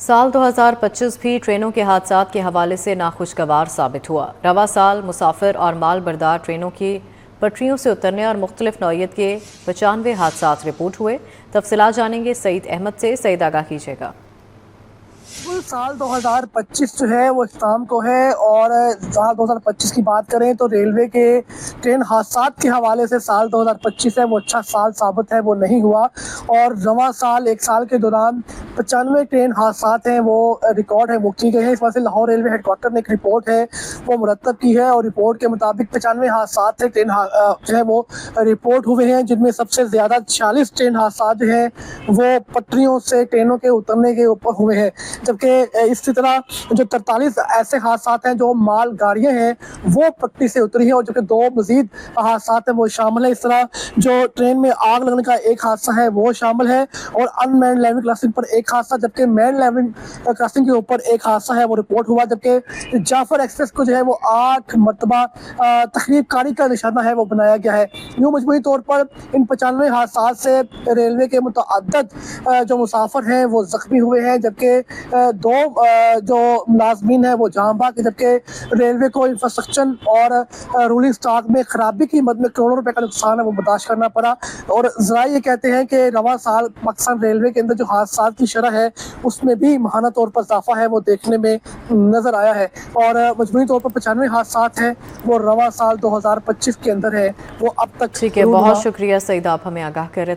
سال 2025 بھی ٹرینوں کے حادثات کے حوالے سے ناخوشگوار ثابت ہوا۔ رواں سال مسافر اور مال بردار ٹرینوں کی پٹریوں سے اترنے اور مختلف نوعیت کے 95 حادثات رپورٹ ہوئے۔ تفصیلات جانیں گے سعید احمد سے۔ سعید، آگاہ کیجیے گا۔ سال 2025 جو ہے وہ اختتام کو ہے، اور سال 2025 کی بات کریں تو ریلوے کے ٹرین حادثات کے حوالے سے سال 2025 ہے وہ اچھا سال ثابت ہے، وہ نہیں ہوا۔ اور رواں سال ایک سال کے دوران 95 ٹرین حادثات ہیں وہ ریکارڈ ہیں، وہ کی گئے ہیں۔ اس وجہ سے لاہور ریلوے ہیڈ کوارٹر نے ایک رپورٹ ہے وہ مرتب کی ہے، اور رپورٹ کے مطابق 95 حادثات سے ٹرین جو ہے وہ رپورٹ ہوئے ہیں، جن میں سب سے زیادہ 46 ٹرین حادثات جو ہیں وہ پٹریوں سے ٹرینوں کے اترنے کے اوپر ہوئے ہیں، جبکہ اسی طرح جو 43 ایسے حادثات ہیں جو مال گاڑیاں ہیں وہ پٹری سے اتری ہیں، اور جبکہ 2 مزید حادثات ہیں وہ شامل ہیں۔ اس طرح جو ٹرین میں آگ لگنے کا ایک حادثہ ہے وہ شامل ہے، اور ان مینڈ لیول کراسنگ پر ایک حادثہ، جبکہ مین لیول کراسنگ کے اوپر ایک حادثہ ہے وہ رپورٹ ہوا، جبکہ جعفر ایکسپریس کو جو ہے وہ 8 مرتبہ تخریب کاری کا نشانہ ہے وہ بنایا گیا ہے۔ یوں مجموعی طور پر ان 95 حادثات سے ریلوے کے متعدد جو مسافر ہیں وہ زخمی ہوئے ہیں، جبکہ 2 جو ملازمین ہیں وہ جاں بحق، جبکہ ریلوے کو انفراسٹرکچر اور رولنگ سٹاک میں خرابی کی مد میں کروڑوں روپے کا نقصان ہے وہ برداشت کرنا پڑا۔ اور ذرائع یہ کہتے ہیں کہ رواں سال پاکستان ریلوے کے اندر جو حادثات کی شرح ہے اس میں بھی ماہانہ طور پر اضافہ ہے وہ دیکھنے میں نظر آیا ہے، اور مجموعی طور پر 95 حادثات ہیں وہ رواں سال 2025 کے اندر ہے وہ اب تک ٹھیک ہے، بہت شکریہ سعید، آپ ہمیں آگاہ کر رہے